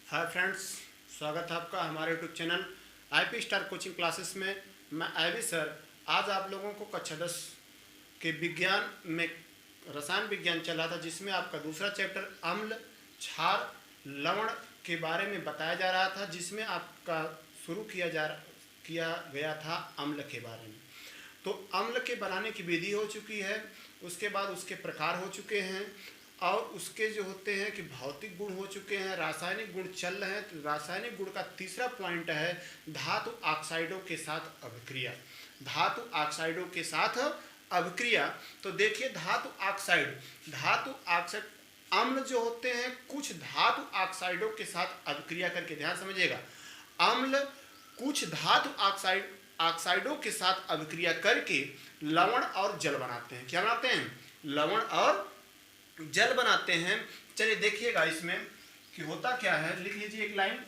Hi friends, स्वागत है आपका हमारे YouTube channel IP star coaching classes में। मैं आईवी सर आज आप लोगों को कक्षा 10 के विज्ञान में रसायन विज्ञान चल रहा था, जिसमें आपका दूसरा चैप्टर अम्ल, क्षार, लवण के बारे में बताया जा रहा था, जिसमें आपका शुरू किया गया था अम्ल के बारे में। तो अम्ल के बनाने की विधि हो चुकी है, उसके बाद उसके प्रकार हो चुके हैं और उसके जो होते हैं कि भौतिक गुण हो चुके हैं, रासायनिक गुण चल रहे हैं। तो रासायनिक गुण का तीसरा पॉइंट है धातु ऑक्साइडों के साथ अभिक्रिया। धातु ऑक्साइडों के साथ अभिक्रिया। तो देखिए धातु ऑक्साइड अम्ल जो होते हैं कुछ धातु ऑक्साइडों के साथ अभिक्रिया करके, ध्यान समझिएगा, अम्ल कुछ धातु ऑक्साइडों के साथ अभिक्रिया करके लवण और जल बनाते हैं। क्या बनाते हैं? लवण और जल बनाते हैं। चलिए देखिएगा इसमें कि होता क्या है, लिख लीजिए एक लाइन।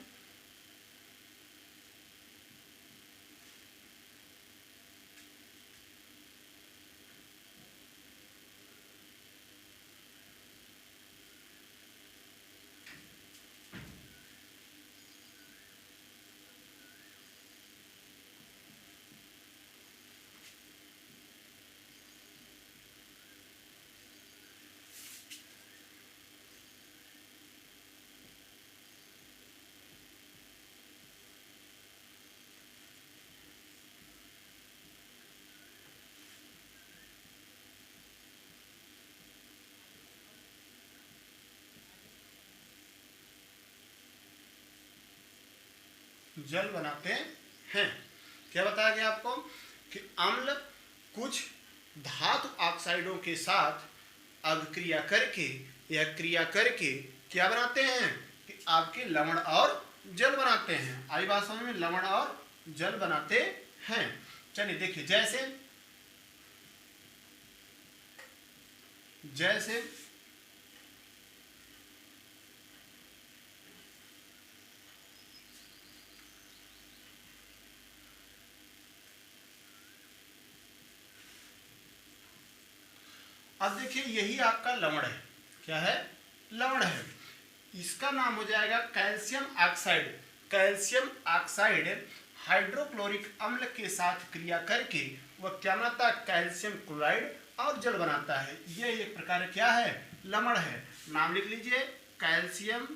जल बनाते हैं। क्या बताया गया आपको कि अम्ल कुछ धातु ऑक्साइडों के साथ अभिक्रिया करके या क्रिया करके क्या बनाते हैं कि आपके लवण और जल बनाते हैं। आई बात समझ में? लवण और जल बनाते हैं। चलिए देखिए, जैसे अब देखिए यही आपका लवण है। क्या है? लवण है। इसका नाम हो जाएगा calcium oxide. Calcium oxide hydrochloric अम्ल के साथ क्रिया करके वह क्या बनाता है? कैल्शियम क्लोराइड और जल बनाता है। यह एक प्रकार क्या है? लवण है। नाम लिख लीजिए, कैल्शियम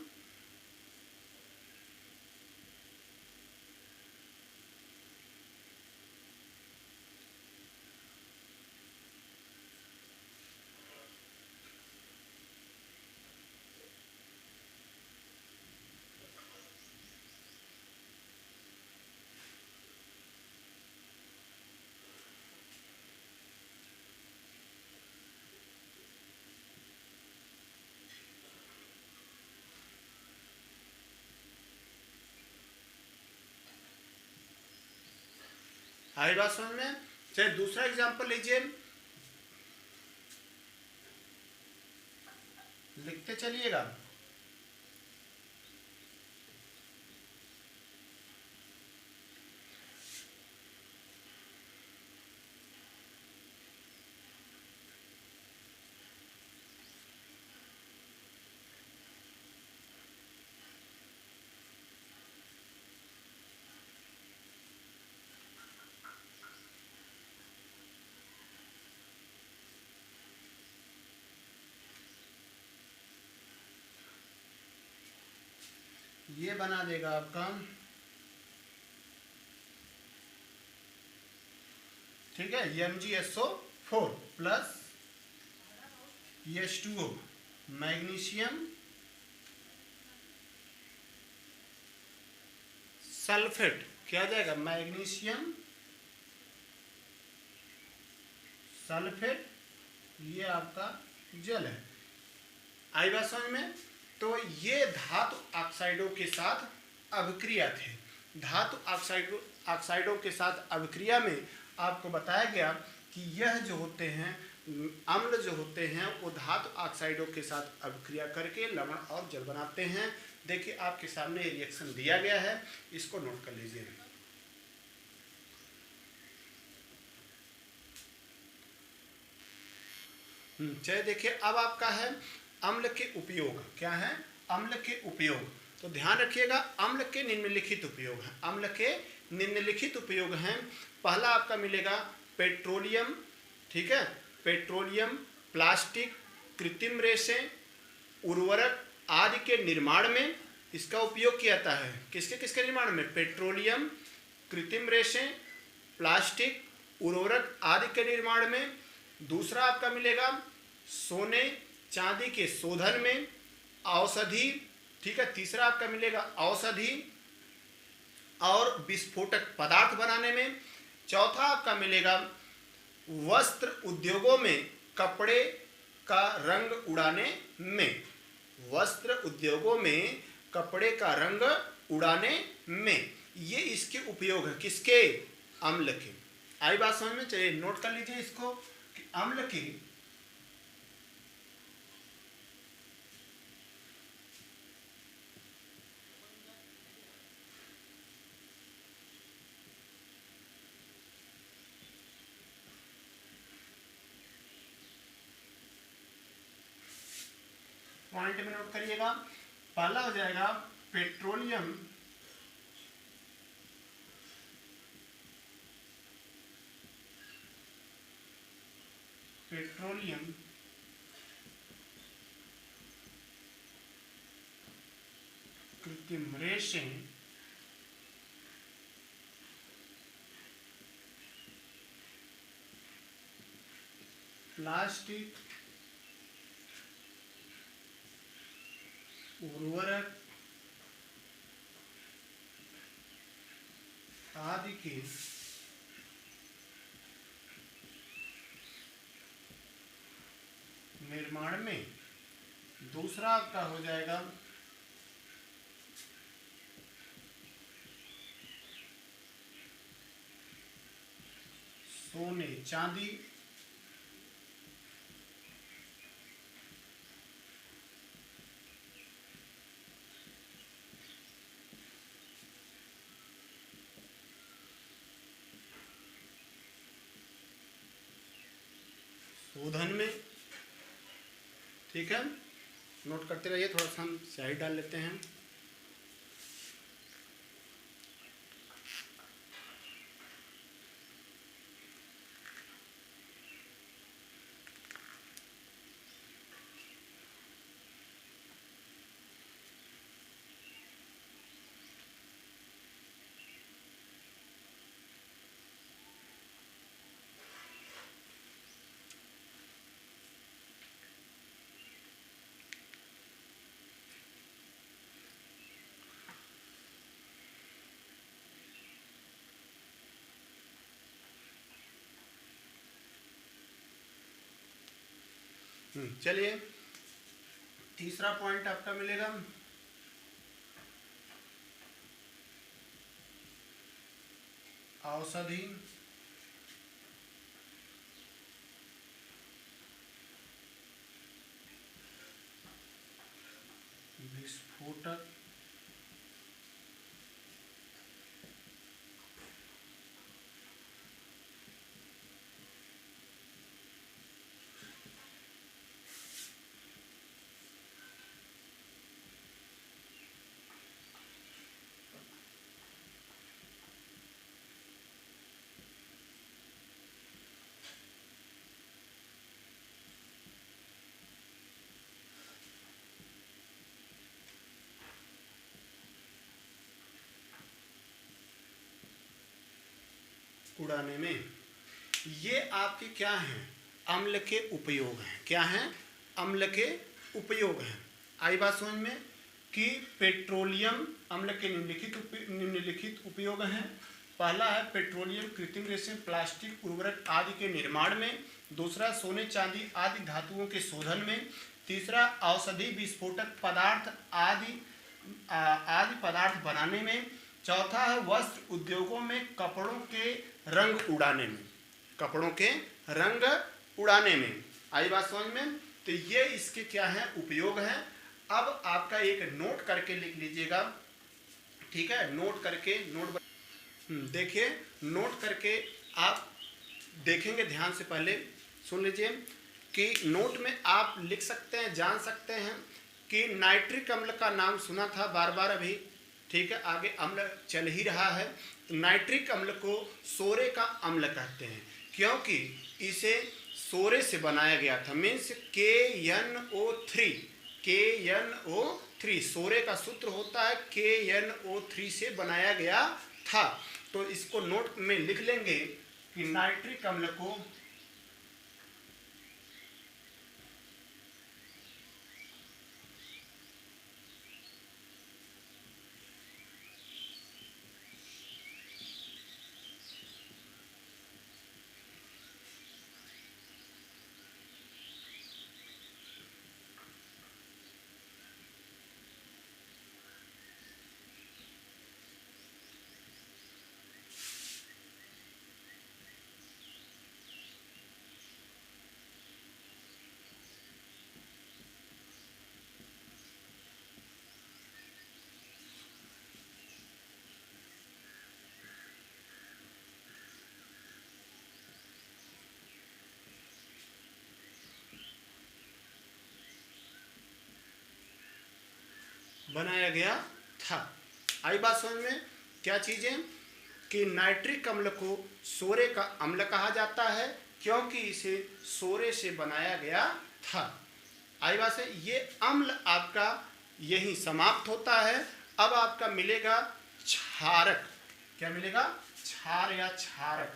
आई बात समझ में? चलिए दूसरा एग्जांपल लीजिए, लिखते चलिएगा। ये बना देगा आपका, ठीक है, MgSO4 plus H2O, magnesium sulphate. क्या जाएगा? Magnesium sulphate. ये आपका जल है। आई बात समझ में? तो ये धातु ऑक्साइडों के साथ अभिक्रिया थे। धातु ऑक्साइडों के साथ अभिक्रिया में आपको बताया गया कि यह जो होते हैं अम्ल जो होते हैं वो धातु ऑक्साइडों के साथ अभिक्रिया करके लवण और जल बनाते हैं। देखिए आपके सामने रिएक्शन दिया गया है, इसको नोट कर लीजिए। चलिए देखिए अब आपका है अम्ल के उपयोग। क्या है? अम्ल के उपयोग। तो ध्यान रखिएगा, अम्ल के निम्नलिखित उपयोग हैं। अम्ल के निम्नलिखित उपयोग हैं। पहला आपका मिलेगा पेट्रोलियम, ठीक है, पेट्रोलियम, प्लास्टिक, कृत्रिम रेशें, उर्वरक आदि के निर्माण में इसका उपयोग किया जाता है। किसके किसके निर्माण में? पेट्रोलियम, कृत्रिम रेशें, प्लास्टिक, उर्वरक आदि के निर्माण में। दूसरा आपका मिलेगा सोने चांदी के शोधन में, औषधि, ठीक है। तीसरा आपका मिलेगा औषधि और विस्फोटक पदार्थ बनाने में। चौथा आपका मिलेगा वस्त्र उद्योगों में कपड़े का रंग उड़ाने में। वस्त्र उद्योगों में कपड़े का रंग उड़ाने में ये इसके उपयोग है। किसके? अम्ल के। आई बात समझ में? चलिए नोट कर लीजिए इसको कि अम्ल के पॉइंट में नोट करिएगा। पहला हो जाएगा पेट्रोलियम, पेट्रोलियम कृत्रिम रेशें, प्लास्टिक, उर्वरक आदि के निर्माण में। दूसरा आपका हो जाएगा सोने चांदी शोधन में, ठीक है। नोट करते रहिए, थोड़ा सा हम स्याही डाल लेते हैं। चलिए तीसरा पॉइंट आपका मिलेगा औषधि, विस्फोटक उड़ाने में। ये आपके क्या हैं? अम्ल के उपयोग हैं। क्या हैं? अम्ल के उपयोग हैं। आई बात समझ में कि पेट्रोलियम अम्ल के निम्नलिखित उपयोग हैं। पहला है पेट्रोलियम कृत्रिम रेशें, प्लास्टिक, उर्वरक आदि के निर्माण में। दूसरा सोने चांदी आदि धातुओं के शोधन में। तीसरा औषधि विस्फोटक पदार्थ आदि पदार्थ बनाने में। चौथा है वस्त्र उद्योगों में कपड़ों के रंग उड़ाने में। कपड़ों के रंग उड़ाने में। आई बात समझ में? तो ये इसके क्या है? उपयोग हैं। अब आपका एक नोट करके लिख लीजिएगा, ठीक है। नोट करके देखिए, नोट करके आप देखेंगे ध्यान से, पहले सुन लीजिए कि नोट में आप लिख सकते हैं, जान सकते हैं कि नाइट्रिक अम्ल का नाम सुना था बार बार अभी, ठीक है, आगे अम्ल चल ही रहा है। तो नाइट्रिक अम्ल को सोरे का अम्ल कहते हैं, क्योंकि इसे सोरे से बनाया गया था। मीन्स KNO3 सोरे का सूत्र होता है KNO3 से बनाया गया था। तो इसको नोट में लिख लेंगे कि नाइट्रिक अम्ल को बनाया गया था। आई बात समझ में? क्या चीजें कि नाइट्रिक अम्ल को सोरे का अम्ल कहा जाता है क्योंकि इसे सोरे से बनाया गया था। आई बात से ये अम्ल आपका यही समाप्त होता है। अब आपका मिलेगा क्षारक। क्या मिलेगा? क्षार या क्षारक।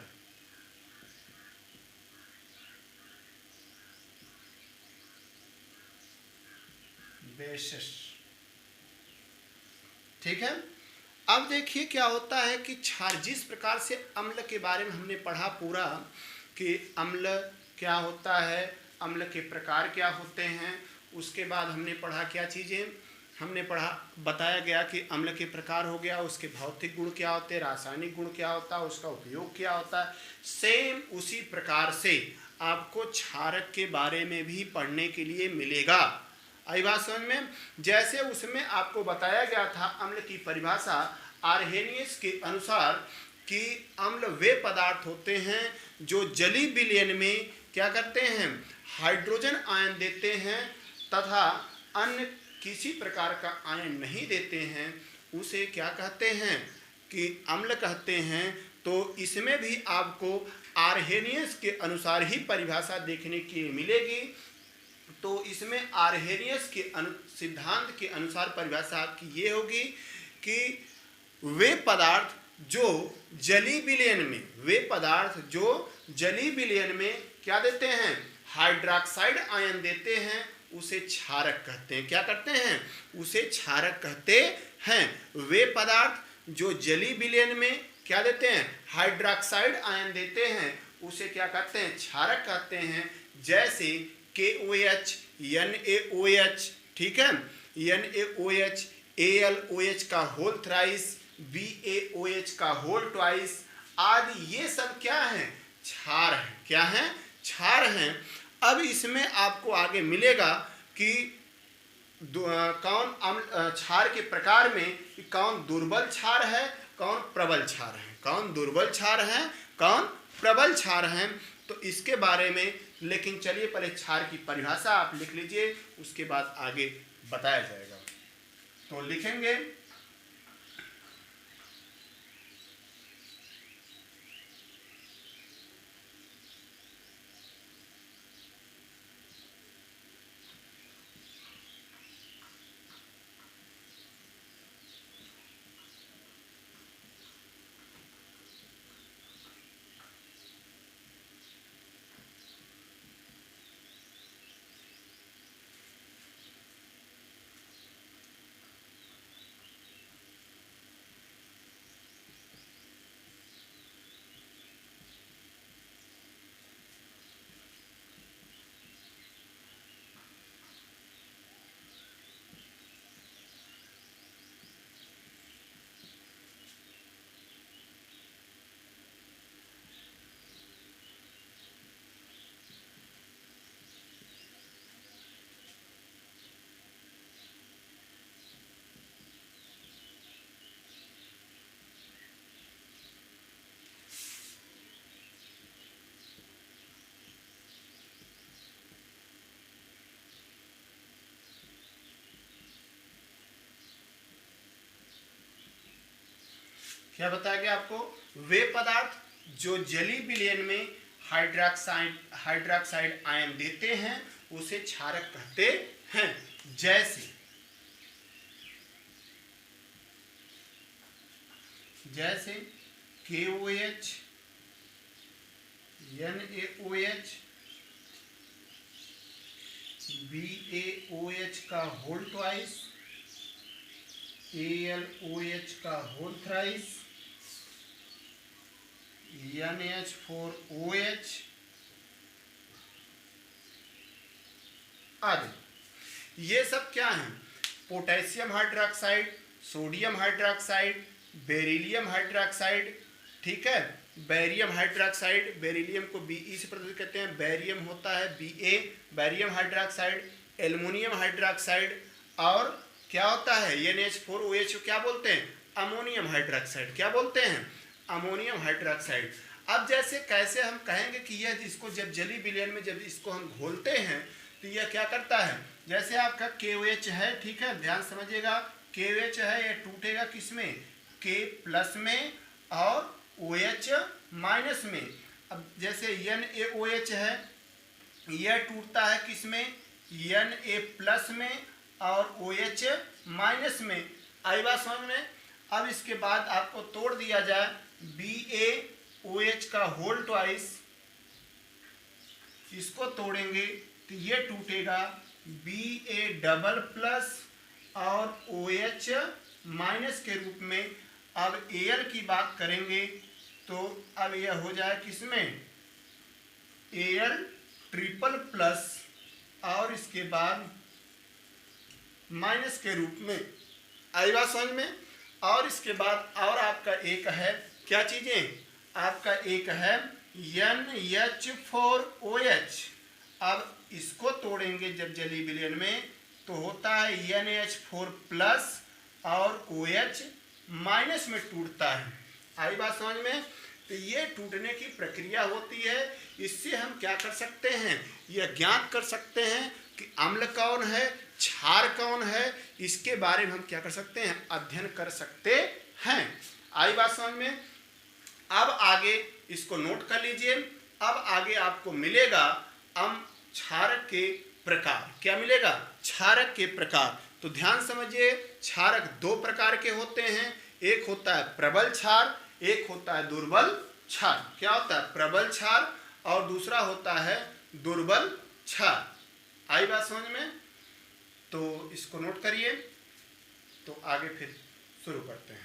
बेसिस, ठीक है। अब देखिए क्या होता है कि क्षार, जिस प्रकार से अम्ल के बारे में हमने पढ़ा पूरा कि अम्ल क्या होता है, अम्ल के प्रकार क्या होते हैं, उसके बाद हमने पढ़ा क्या चीज़ें, हमने पढ़ा, बताया गया कि अम्ल के प्रकार हो गया, उसके भौतिक गुण क्या होते हैं, रासायनिक गुण क्या होता है, उसका उपयोग क्या होता है। सेम उसी प्रकार से आपको क्षारक के बारे में भी पढ़ने के लिए मिलेगा। आई बात समझ में? जैसे उसमें आपको बताया गया था अम्ल की परिभाषा आर्हेनियस के अनुसार कि अम्ल वे पदार्थ होते हैं जो जलीय विलयन में क्या करते हैं, हाइड्रोजन आयन देते हैं तथा अन्य किसी प्रकार का आयन नहीं देते हैं, उसे क्या कहते हैं कि अम्ल कहते हैं। तो इसमें भी आपको आर्हेनियस के अनुसार ही परिभाषा देखने की मिलेगी। तो इसमें आर्हेनियस के सिद्धांत के अनुसार परिभाषा आपकी ये होगी कि वे पदार्थ जो जलीय विलयन में, वे पदार्थ जो जलीय विलयन में क्या देते हैं, हाइड्रोक्साइड आयन देते हैं, उसे क्षारक कहते हैं। क्या करते हैं? उसे क्षारक कहते हैं। वे पदार्थ जो जलीय विलयन में क्या देते हैं, हाइड्रोक्साइड आयन देते हैं, उसे क्या कहते हैं, क्षारक कहते हैं। जैसे KOH, NaOH, ठीक है, NaOH, AlOH का होल थ्राइस, BaOH का होल ट्वाइस आदि, ये सब क्या है, क्षार है। क्या है? क्षार हैं। अब इसमें आपको आगे मिलेगा कि कौन अम्ल क्षार के प्रकार में कौन दुर्बल क्षार है, कौन प्रबल क्षार है, कौन दुर्बल क्षार है, कौन प्रबल क्षार है। तो इसके बारे में, लेकिन चलिए पहले क्षार की परिभाषा आप लिख लीजिए, उसके बाद आगे बताया जाएगा। तो लिखेंगे क्या बताया गया आपको? वे पदार्थ जो जलीय विलयन में हाइड्रोक्साइड आयन देते हैं उसे क्षारक कहते हैं। जैसे KOH, NaOH, BaOH का होल ट्वाइस, AlOH का होल थ्राइस, NH4OH आदि। ये सब क्या हैं? Potassium hydroxide, sodium hydroxide, beryllium hydroxide, ठीक है। बेरियम हाइड्रोक्साइड, बेरिलियम को Be से प्रदर्शित करते हैं, बेरियम होता है Ba, barium hydroxide, aluminium hydroxide, और क्या होता है NH4OH को क्या बोलते हैं? Ammonium hydroxide. क्या बोलते हैं? Ammonium hydroxide. अब जैसे कैसे हम कहेंगे कि यह इसको जब जलीय विलयन में जब इसको हम घोलते हैं तो यह क्या करता है? जैसे आपका KOH है, ठीक है, ध्यान समझिएगा, KOH है, यह टूटेगा किसमें? K+ में और OH- में। अब जैसे NaOH है, यह टूटता है किसमें? Na+ में और OH- में। आई बात समझ में? अब इसके बाद आपको तोड़ दिया जाए BaOH का होल ट्वाइस, इसको तोड़ेंगे तो ये टूटेगा Ba++ और OH- के रूप में। अब Al की बात करेंगे तो अब यह हो जाए किसमें? Al++ और इसके बाद माइनस के रूप में। आई बात समझ में? और इसके बाद और आपका एक है, क्या चीजें? आपका एक है NH4OH। अब इसको तोड़ेंगे जब जलीय विलयन में तो होता है NH4+ और OH- में टूटता है। आई बात समझ में? तो ये टूटने की प्रक्रिया होती है। इससे हम क्या कर सकते हैं? यह ज्ञात कर सकते हैं कि अम्ल कौन है, क्षार कौन है, इसके बारे में हम क्या कर सकते हैं? अध्ययन कर सकते हैं। आई बात समझ में? अब आगे इसको नोट कर लीजिए। अब आगे आपको मिलेगा क्षारक के प्रकार। क्या मिलेगा? क्षारक के प्रकार। तो ध्यान समझिए, क्षारक दो प्रकार के होते हैं। एक होता है प्रबल क्षार, एक होता है दुर्बल क्षार। क्या होता है? प्रबल क्षार और दूसरा होता है दुर्बल क्षार। आई बात समझ में? तो इसको नोट करिए, तो आगे फिर शुरू करते हैं।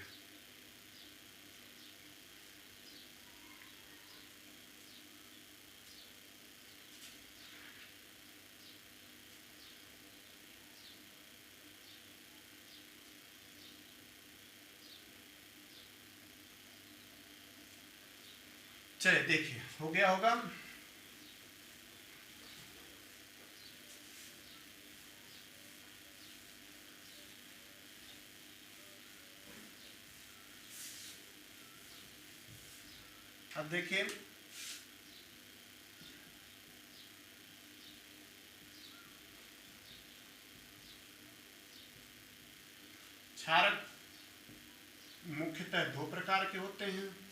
चलिए देखिए, हो गया होगा। अब देखिए, क्षारक मुख्यतः दो प्रकार के होते हैं।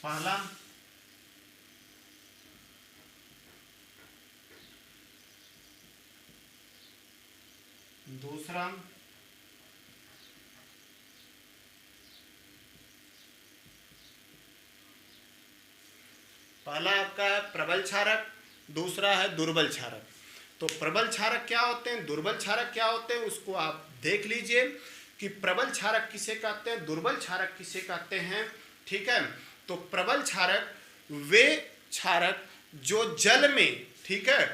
पहला दूसरा पहला आपका है प्रबल क्षारक, दूसरा है दुर्बल क्षारक। तो प्रबल क्षारक क्या होते हैं, दुर्बल क्षारक क्या होते हैं, उसको आप देख लीजिए कि प्रबल क्षारक किसे कहते हैं, दुर्बल क्षारक किसे कहते हैं। ठीक है, तो प्रबल क्षारक वे क्षारक जो जल में, ठीक है,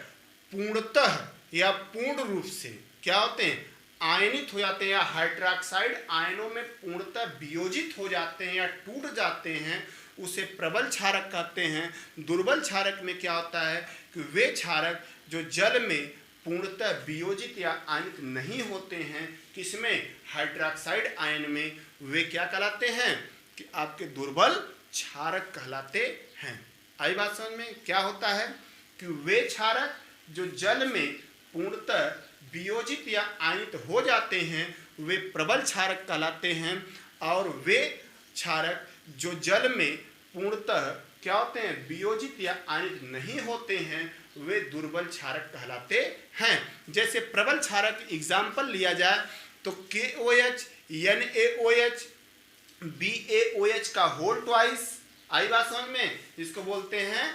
पूर्णतः या पूर्ण रूप से क्या होते हैं, आयनित हो जाते हैं या हाइड्रोक्साइड आयनों में पूर्णतः वियोजित हो जाते हैं या टूट जाते हैं, उसे प्रबल क्षारक कहते हैं। दुर्बल क्षारक में क्या होता है कि वे क्षारक जो जल में पूर्णतः वियोजित या आयनित नहीं होते हैं, किसमें, हाइड्रोक्साइड आयन में, वे क्या कहलाते हैं कि आपके दुर्बल क्षारक कहलाते हैं। आई बात समझ में? क्या होता है कि वे क्षारक जो जल में पूर्णतः वियोजित या आयनित हो जाते हैं वे प्रबल क्षारक कहलाते हैं, और वे क्षारक जो जल में पूर्णतः क्या होते हैं, वियोजित या आयनित नहीं होते हैं, वे दुर्बल क्षारक कहलाते हैं। जैसे प्रबल क्षारक एग्जाम्पल लिया जाए तो KOH, NaOH, BaOH का होल ट्वाइस। आई बात समझ में? इसको बोलते हैं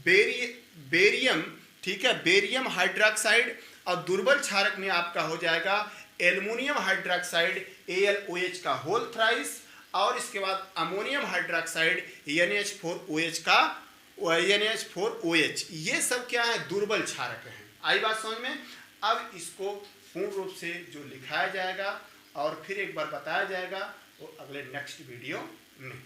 बेरियम, ठीक है, बेरियम हाइड्रोक्साइड। और दुर्बल क्षारक में आपका हो जाएगा एल्युमिनियम हाइड्रोक्साइड AlOH का होल थ्राइस, और इसके बाद अमोनियम हाइड्रोक्साइड NH4OH का NH4OH। ये सब क्या है, दुर्बल क्षारक हैं। आई बात समझ में? अब इसको पूर्ण रूप से जो लिखाया जाएगा और फिर एक बार बताया जाएगा वो अगले नेक्स्ट वीडियो में।